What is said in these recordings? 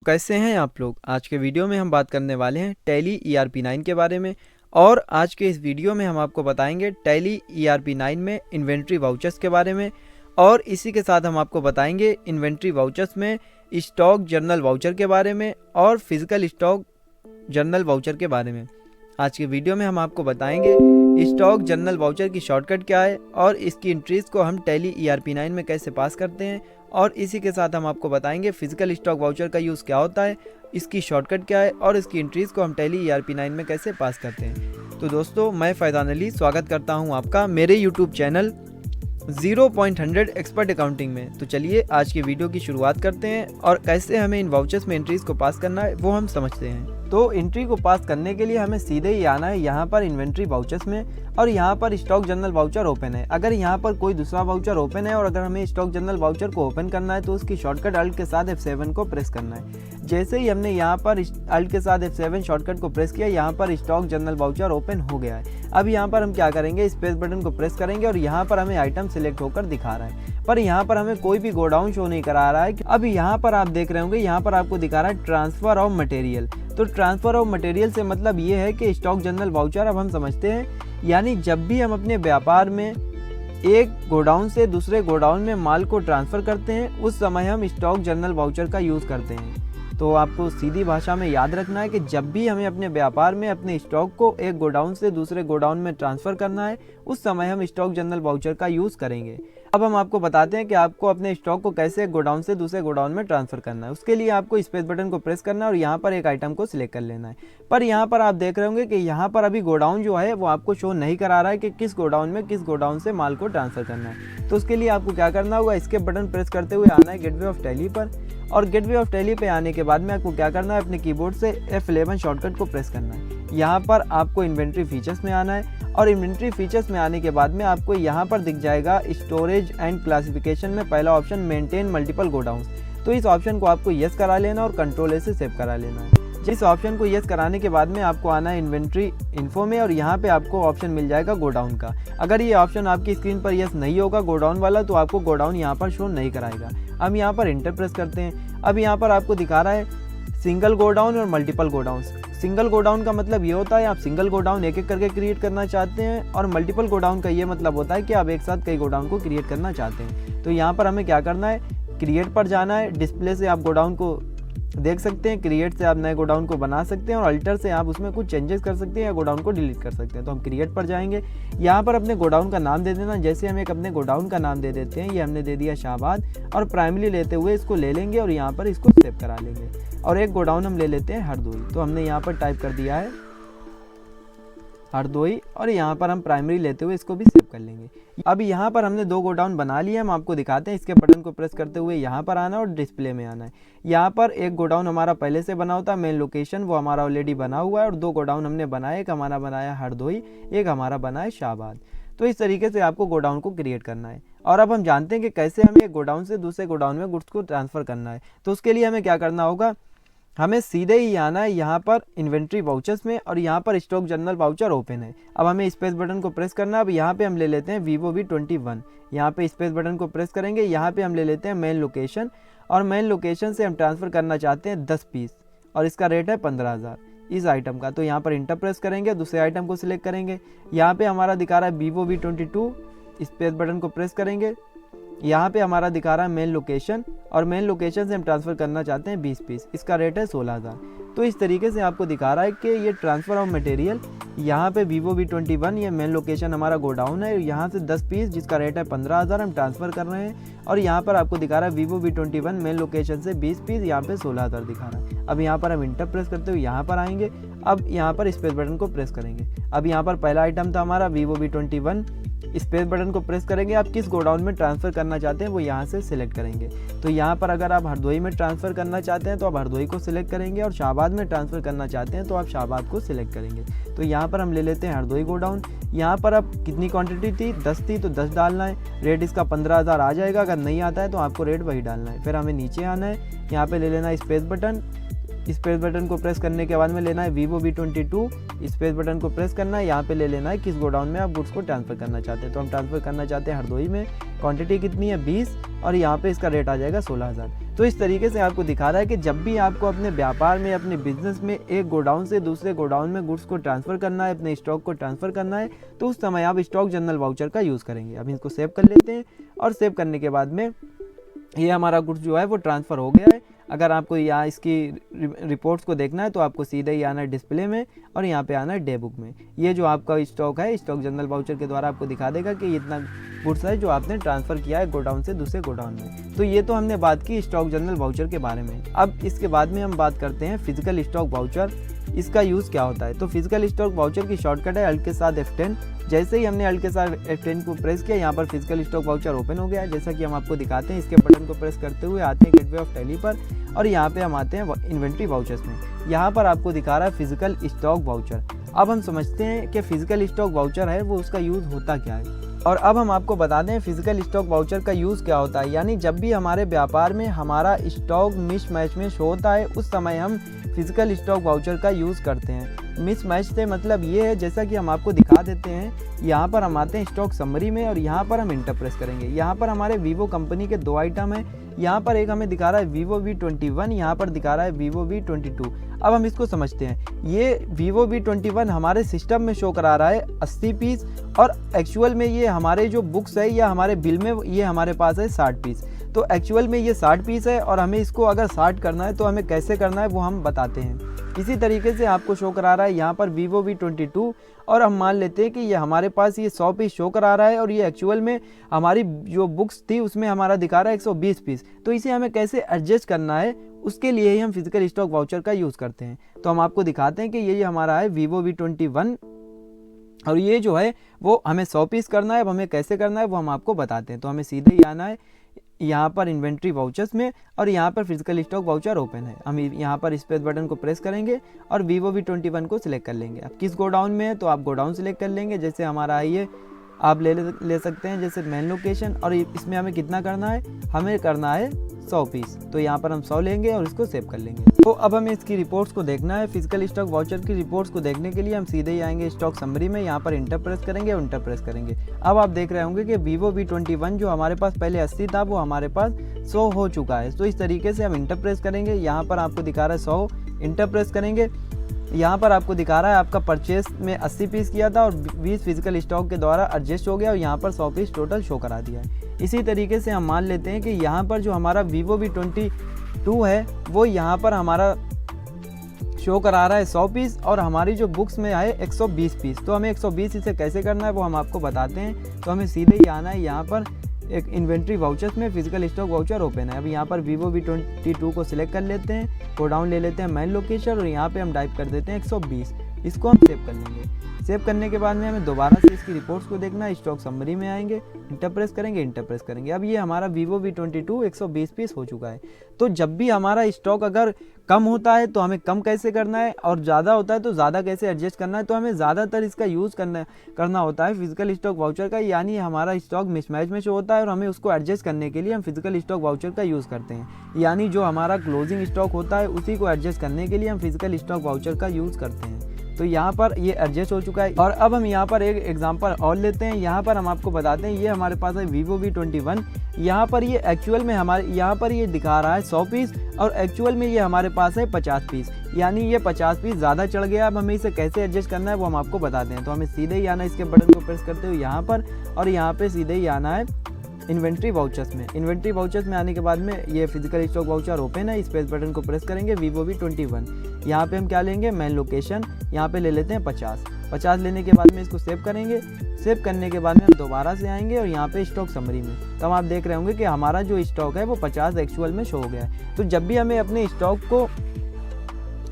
कैसे हैं आप लोग। आज के वीडियो में हम बात करने वाले हैं टैली ERP9 के बारे में। और आज के इस वीडियो में हम आपको बताएंगे टैली ERP9 में इन्वेंट्री वाउचर्स के बारे में। और इसी के साथ हम आपको बताएंगे इन्वेंट्री वाउचर्स में स्टॉक जर्नल वाउचर के बारे में और फिजिकल स्टॉक जर्नल वाउचर के बारे में। आज के वीडियो में हम आपको बताएंगे स्टॉक जर्नल वाउचर की शॉर्टकट क्या है और इसकी एंट्रीज को हम टैली ERP9 में कैसे पास करते हैं। और इसी के साथ हम आपको बताएंगे फिजिकल स्टॉक वाउचर का यूज़ क्या होता है, इसकी शॉर्टकट क्या है और इसकी एंट्रीज को हम टैली ERP9 में कैसे पास करते हैं। तो दोस्तों, मैं फैज़ान अली स्वागत करता हूं आपका मेरे यूट्यूब चैनल 0.100 एक्सपर्ट अकाउंटिंग में। तो चलिए आज की वीडियो की शुरुआत करते हैं और कैसे हमें इन वाउचर्स में एंट्रीज को पास करना है वो हम समझते हैं। तो एंट्री को पास करने के लिए हमें सीधे ही आना है यहाँ पर इन्वेंट्री वाउचर्स में और यहाँ पर स्टॉक जर्नल वाउचर ओपन है। अगर यहाँ पर कोई दूसरा वाउचर ओपन है और अगर हमें स्टॉक जर्नल वाउचर को ओपन करना है तो उसकी शॉर्टकट अल्ट के साथ F7 को प्रेस करना है। जैसे ही हमने यहाँ पर अल्ट के साथ F7 शॉर्टकट को प्रेस किया, यहाँ पर स्टॉक जर्नल वाउचर ओपन हो गया है। अब यहाँ पर हम क्या करेंगे, स्पेस बटन को प्रेस करेंगे और यहाँ पर हमें आइटम सिलेक्ट होकर दिखा रहा है, पर यहाँ पर हमें कोई भी गोडाउन शो नहीं करा रहा है। अब यहाँ पर आप देख रहे होंगे, यहाँ पर आपको दिखा रहा है ट्रांसफर ऑफ मटेरियल। तो ट्रांसफर ऑफ मटेरियल से मतलब ये है कि स्टॉक जर्नल वाउचर अब हम समझते हैं, यानी जब भी हम अपने व्यापार में एक गोडाउन से दूसरे गोडाउन में माल को ट्रांसफ़र करते हैं उस समय हम स्टॉक जर्नल वाउचर का यूज़ करते हैं। तो आपको सीधी भाषा में याद रखना है कि जब भी हमें अपने व्यापार में अपने स्टॉक को एक गोडाउन से दूसरे गोडाउन में ट्रांसफ़र करना है उस समय हम स्टॉक जर्नल वाउचर का यूज़ करेंगे। अब हम आपको बताते हैं कि आपको अपने स्टॉक को कैसे एक गोडाउन से दूसरे गोडाउन में ट्रांसफ़र करना है। उसके लिए आपको स्पेस बटन को प्रेस करना है और यहाँ पर एक आइटम को सिलेक्ट कर लेना है। पर यहाँ पर आप देख रहे होंगे कि यहाँ पर अभी गोडाउन जो है वो आपको शो नहीं करा रहा है कि किस गोडाउन से माल को ट्रांसफ़र करना है। तो उसके लिए आपको क्या करना होगा, इसके बटन प्रेस करते हुए आना है गेटवे ऑफ टैली पर। और गेटवे ऑफ टैली पे आने के बाद में आपको क्या करना है, अपने कीबोर्ड से F11 शॉर्टकट को प्रेस करना है। यहाँ पर आपको इन्वेंट्री फीचर्स में आना है और इन्वेंट्री फीचर्स में आने के बाद में आपको यहाँ पर दिख जाएगा स्टोरेज एंड क्लासिफिकेशन में पहला ऑप्शन मेंटेन मल्टीपल गोडाउन। तो इस ऑप्शन को आपको यस करा लेना और कंट्रोल ए से सेव करा लेना है। जिस ऑप्शन को यस कराने के बाद में आपको आना है इन्वेंट्री इन्फो में और यहाँ पे आपको ऑप्शन मिल जाएगा गोडाउन का। अगर ये ऑप्शन आपकी स्क्रीन पर यस नहीं होगा गोडाउन वाला तो आपको गोडाउन यहाँ पर शो नहीं कराएगा। हम यहाँ पर इंटर प्रेस करते हैं। अब यहाँ पर आपको दिखा रहा है सिंगल गोडाउन और मल्टीपल गोडाउन। सिंगल गोडाउन का मतलब ये होता है आप सिंगल गोडाउन एक एक करके क्रिएट करना चाहते हैं और मल्टीपल गोडाउन का ये मतलब होता है कि आप एक साथ कई गोडाउन को क्रिएट करना चाहते हैं। तो यहाँ पर हमें क्या करना है, क्रिएट पर जाना है। डिस्प्ले से आप गोडाउन को देख सकते हैं, क्रिएट से आप नए गोडाउन को बना सकते हैं और अल्टर से आप उसमें कुछ चेंजेस कर सकते हैं या गोडाउन को डिलीट कर सकते हैं। तो हम क्रिएट पर जाएंगे, यहाँ पर अपने गोडाउन का नाम दे देना। जैसे हम एक अपने गोडाउन का नाम दे देते हैं, ये हमने दे दिया शाहबाद और प्राइमरी लेते हुए इसको ले लेंगे और यहाँ पर इसको सेव करा लेंगे। और एक गोडाउन हम ले लेते हैं हरदोई। तो हमने यहाँ पर टाइप कर दिया है हरदोई और यहाँ पर हम प्राइमरी लेते हुए इसको भी सेव कर लेंगे। अब यहाँ पर हमने दो गोडाउन बना लिए, हम आपको दिखाते हैं। इसके बटन को प्रेस करते हुए यहाँ पर आना और डिस्प्ले में आना है। यहाँ पर एक गोडाउन हमारा पहले से बना होता है मेन लोकेशन, वो हमारा ऑलरेडी बना हुआ है और दो गोडाउन हमने बनाए, एक हमारा बनाया हरदोई, एक हमारा बना है शाहबाद। तो इस तरीके से आपको गोडाउन को क्रिएट करना है। और अब हम जानते हैं कि कैसे हमें एक गोडाउन से दूसरे गोडाउन में गुड्स को ट्रांसफ़र करना है। तो उसके लिए हमें क्या करना होगा, हमें सीधे ही आना है यहाँ पर इन्वेंट्री वाउचर्स में और यहाँ पर स्टॉक जर्नल वाउचर ओपन है। अब हमें स्पेस बटन को प्रेस करना है। अब यहाँ पे हम ले लेते हैं Vivo V21। यहाँ पे स्पेस बटन को प्रेस करेंगे, यहाँ पे हम ले लेते हैं मेन लोकेशन और मेन लोकेशन से हम ट्रांसफ़र करना चाहते हैं 10 पीस और इसका रेट है 15,000 इस आइटम का। तो यहाँ पर इंटर प्रेस करेंगे, दूसरे आइटम को सिलेक्ट करेंगे। यहाँ पर हमारा दिखा रहा है Vivo V22, स्पेस बटन को प्रेस करेंगे। यहाँ पे हमारा दिखा रहा है मेन लोकेशन और मेन लोकेशन से हम ट्रांसफ़र करना चाहते हैं 20 पीस, इसका रेट है 16,000। तो इस तरीके से आपको दिखा रहा है कि ये ट्रांसफ़र ऑफ मटेरियल यहाँ पे Vivo V21 ये मेन लोकेशन हमारा गोडाउन है, यहाँ से 10 पीस जिसका रेट है 15,000 हम ट्रांसफ़र कर रहे हैं। और यहाँ पर आपको दिखा रहा है Vivo V21 मेन लोकेशन से 20 पीस, यहाँ पे 16,000 दिखा रहा है। अब यहाँ पर हम इंटर प्रेस करते हुए यहाँ पर आएंगे। अब यहाँ पर स्पेस बटन को प्रेस करेंगे। अब यहाँ पर पहला आइटम था हमारा Vivo V21, स्पेस बटन को प्रेस करेंगे। आप किस गोडाउन में ट्रांसफ़र करना चाहते हैं वो यहाँ से सिलेक्ट करेंगे। तो यहाँ पर अगर आप हरदोई में ट्रांसफ़र करना चाहते हैं तो आप हरदोई को सिलेक्ट करेंगे और शाहबाद में ट्रांसफ़र करना चाहते हैं तो आप शाहबाद को सिलेक्ट करेंगे। तो यहाँ पर हम ले लेते हैं हरदोई गोडाउन। यहाँ पर अब कितनी क्वांटिटी थी, 10 थी तो 10 डालना है। रेट इसका 15,000 आ जाएगा। अगर नहीं आता है तो आपको रेट वही डालना है। फिर हमें नीचे आना है, यहाँ पर ले लेना है स्पेस बटन। स्पेस बटन को प्रेस करने के बाद में लेना है Vivo V22, स्पेस बटन को प्रेस करना है। यहाँ पे ले लेना है किस गोडाउन में आप गुड्स को ट्रांसफ़र करना चाहते हैं। तो हम ट्रांसफ़र करना चाहते हैं हरदोई में। क्वांटिटी कितनी है 20 और यहाँ पे इसका रेट आ जाएगा 16,000। तो इस तरीके से आपको दिखा रहा है कि जब भी आपको अपने व्यापार में, अपने बिजनेस में एक गोडाउन से दूसरे गोडाउन में गुड्स को ट्रांसफ़र करना है, अपने स्टॉक को ट्रांसफ़र करना है, तो उस समय आप स्टॉक जनरल वाउचर का यूज़ करेंगे। अब इसको सेव कर लेते हैं और सेव करने के बाद में ये हमारा गुड्स जो है वो ट्रांसफ़र हो गया है। अगर आपको यहाँ इसकी रिपोर्ट्स को देखना है तो आपको सीधे ही आना है डिस्प्ले में और यहाँ पे आना है डे बुक में। ये जो आपका स्टॉक है, स्टॉक जनरल वाउचर के द्वारा आपको दिखा देगा कि इतना गुड्स है जो आपने ट्रांसफ़र किया है गोडाउन से दूसरे गोडाउन में। तो ये तो हमने बात की स्टॉक जनरल वाउचर के बारे में। अब इसके बाद में हम बात करते हैं फिजिकल स्टॉक वाउचर, इसका यूज़ क्या होता है। तो फिजिकल स्टॉक वाउचर की शॉर्टकट है अल्ट के साथ F10। जैसे ही हमने अल्ट के साथ F10 को प्रेस किया, यहाँ पर फिजिकल स्टॉक वाउचर ओपन हो गया है। जैसा कि हम आपको दिखाते हैं, इसके बटन को प्रेस करते हुए आते हैं गेटवे ऑफ टैली पर और यहाँ पे हम आते हैं इन्वेंट्री वाउचर्स में। यहाँ पर आपको दिखा रहा है फिजिकल स्टॉक वाउचर। अब हम समझते हैं कि फिजिकल स्टॉक वाउचर है वो उसका यूज़ होता क्या है। और अब हम आपको बता दें फिजिकल स्टॉक वाउचर का यूज़ क्या होता है। यानी जब भी हमारे व्यापार में हमारा स्टॉक मिसमैच में शो होता है, उस समय हम फिजिकल स्टॉक वाउचर का यूज़ करते हैं। मिसमैच से मतलब ये है, जैसा कि हम आपको दिखा देते हैं, यहाँ पर हम आते हैं स्टॉक समरी में और यहाँ पर हम इंटर प्रेस करेंगे। यहाँ पर हमारे वीवो कंपनी के 2 आइटम हैं। यहाँ पर एक हमें दिखा रहा है वीवो V21, यहाँ पर दिखा रहा है वीवो V22। अब हम इसको समझते हैं। ये वीवो V21 हमारे सिस्टम में शो करा रहा है 80 पीस और एक्चुअल में ये हमारे जो बुक्स है या हमारे बिल में ये हमारे पास है 60 पीस। तो एक्चुअल में ये 60 पीस है और हमें इसको अगर 60 करना है तो हमें कैसे करना है वो हम बताते हैं। इसी तरीके से आपको शो करा रहा है यहाँ पर वीवो V22 और हम मान लेते हैं कि ये हमारे पास ये 100 पीस शो करा रहा है और ये एक्चुअल में हमारी जो बुक्स थी उसमें हमारा दिखा रहा है 120 पीस। तो इसे हमें कैसे एडजस्ट करना है, उसके लिए ही हम फिजिकल स्टॉक वाउचर का यूज़ करते हैं। तो हम आपको दिखाते हैं कि ये हमारा है वीवो V21 और ये जो है वो हमें 100 पीस करना है। अब हमें कैसे करना है वो हम आपको बताते हैं। तो हमें सीधे ही आना है यहाँ पर इन्वेंट्री वाउचर्स में और यहाँ पर फिजिकल स्टॉक वाउचर ओपन है। हम यहाँ पर स्पेस बटन को प्रेस करेंगे और वीवो V21 को सिलेक्ट कर लेंगे। अब किस गोडाउन में है तो आप गोडाउन सिलेक्ट कर लेंगे। जैसे हमारा है ये आप ले सकते हैं जैसे मेन लोकेशन, और इसमें हमें कितना करना है, हमें करना है 100 पीस। तो यहाँ पर हम 100 लेंगे और इसको सेव कर लेंगे। तो अब हमें इसकी रिपोर्ट्स को देखना है। फिजिकल स्टॉक वाउचर की रिपोर्ट्स को देखने के लिए हम सीधे ही आएंगे स्टॉक समरी में, यहाँ पर इंटर प्रेस करेंगे और इंटर प्रेस करेंगे। अब आप देख रहे होंगे कि वीवो V21 जो हमारे पास पहले 80 था वो हमारे पास 100 हो चुका है। तो इस तरीके से हम इंटर प्रेस करेंगे। यहाँ पर आपको दिखा रहा है 100, इंटर प्रेस करेंगे। यहाँ पर आपको दिखा रहा है आपका परचेस में 80 पीस किया था और 20 फिजिकल स्टॉक के द्वारा एडजस्ट हो गया और यहाँ पर 100 पीस टोटल शो करा दिया है। इसी तरीके से हम मान लेते हैं कि यहाँ पर जो हमारा वीवो V22 है वो यहाँ पर हमारा शो करा रहा है 100 पीस और हमारी जो बुक्स में आए 120 पीस। तो हमें 120 इसे कैसे करना है वो हम आपको बताते हैं। तो हमें सीधे ही आना है यहाँ पर एक इन्वेंट्री वाउचर्स में, फिजिकल स्टॉक वाउचर ओपन है। अब यहाँ पर वीवो V22 को सिलेक्ट कर लेते हैं, गोडाउन ले लेते हैं मेन लोकेशन और यहाँ पे हम टाइप कर देते हैं 120। इसको हम सेव कर लेंगे। सेव करने के बाद में हमें दोबारा से इसकी रिपोर्ट्स को देखना है। स्टॉक समरी में आएंगे, इंटर प्रेस करेंगे, इंटर प्रेस करेंगे। अब ये हमारा वीवो V22 120 पीस हो चुका है। तो जब भी हमारा स्टॉक अगर कम होता है तो हमें कम कैसे करना है और ज़्यादा होता है तो ज़्यादा कैसे एडजस्ट करना है, तो हमें ज़्यादातर इसका यूज़ करना होता है फिजिकल स्टॉक वाउचर का। यानी हमारा स्टॉक मिसमैच में शो होता है और हमें उसको एडजस्ट करने के लिए हम फिजिकल स्टॉक वाउचर का यूज़ करते हैं। यानी जो हमारा क्लोजिंग स्टॉक होता है उसी को एडजस्ट करने के लिए हम फिजिकल स्टॉक वाउचर का यूज़ करते हैं। तो यहाँ पर ये एडजस्ट हो चुका है। और अब हम यहाँ पर एक एग्जांपल और लेते हैं। यहाँ पर हम आपको बताते हैं, ये हमारे पास है वीवो V21। यहाँ पर ये एक्चुअल में हमारे यहाँ पर ये दिखा रहा है 100 पीस और एक्चुअल में ये हमारे पास है 50 पीस। यानी ये 50 पीस ज़्यादा चढ़ गया। अब हमें इसे कैसे एडजस्ट करना है वो हम आपको बताते हैं। तो हमें सीधे ही आना है इसके बटन को प्रेस करते हुए यहाँ पर और यहाँ पर सीधे ही आना है इन्वेंट्री वाउचर्स में। इन्वेंट्री वाउचर्स में आने के बाद में ये फिजिकल स्टॉक वाउचर ओपन है। स्पेस बटन को प्रेस करेंगे, वीवो V21। यहाँ पे हम क्या लेंगे, मेन लोकेशन, यहाँ पे ले लेते हैं 50 लेने के बाद में इसको सेव करेंगे। सेव करने के बाद में हम दोबारा से आएंगे और यहाँ पे स्टॉक समरी में, तो आप देख रहे होंगे कि हमारा जो स्टॉक है वो 50 एक्चुअल में शो हो गया है। तो जब भी हमें अपने स्टॉक को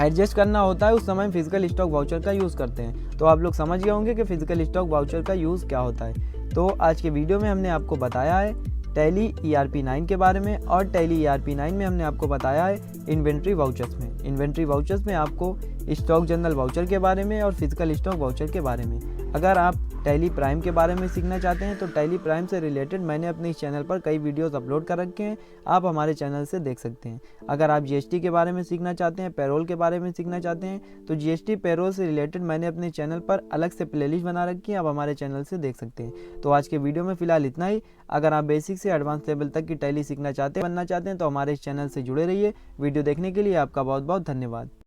एडजस्ट करना होता है उस समय हम फिजिकल स्टॉक वाउचर का यूज़ करते हैं। तो आप लोग समझ गए होंगे कि फिजिकल स्टॉक वाउचर का यूज़ क्या होता है। तो आज के वीडियो में हमने आपको बताया है टैली ERP9 के बारे में और टैली ERP9 में हमने आपको बताया है इन्वेंट्री वाउचर्स में। इन्वेंट्री वाउचर्स में आपको स्टॉक जनरल वाउचर के बारे में और फिजिकल स्टॉक वाउचर के बारे में। अगर आप टैली प्राइम के बारे में सीखना चाहते हैं तो टैली प्राइम से रिलेटेड मैंने अपने इस चैनल पर कई वीडियोस अपलोड कर रखे हैं, आप हमारे चैनल से देख सकते हैं। अगर आप जीएसटी के बारे में सीखना चाहते हैं, पेरोल के बारे में सीखना चाहते हैं तो जीएसटी पेरोल से रिलेटेड मैंने अपने चैनल पर अलग से प्लेलिस्ट बना रखी है, आप हमारे चैनल से देख सकते हैं। तो आज के वीडियो में फिलहाल इतना ही। अगर आप बेसिक से एडवांस लेवल तक की टैली सीखना चाहते हैं, बनना चाहते हैं तो हमारे इस चैनल से जुड़े रहिए। वीडियो देखने के लिए आपका बहुत बहुत धन्यवाद।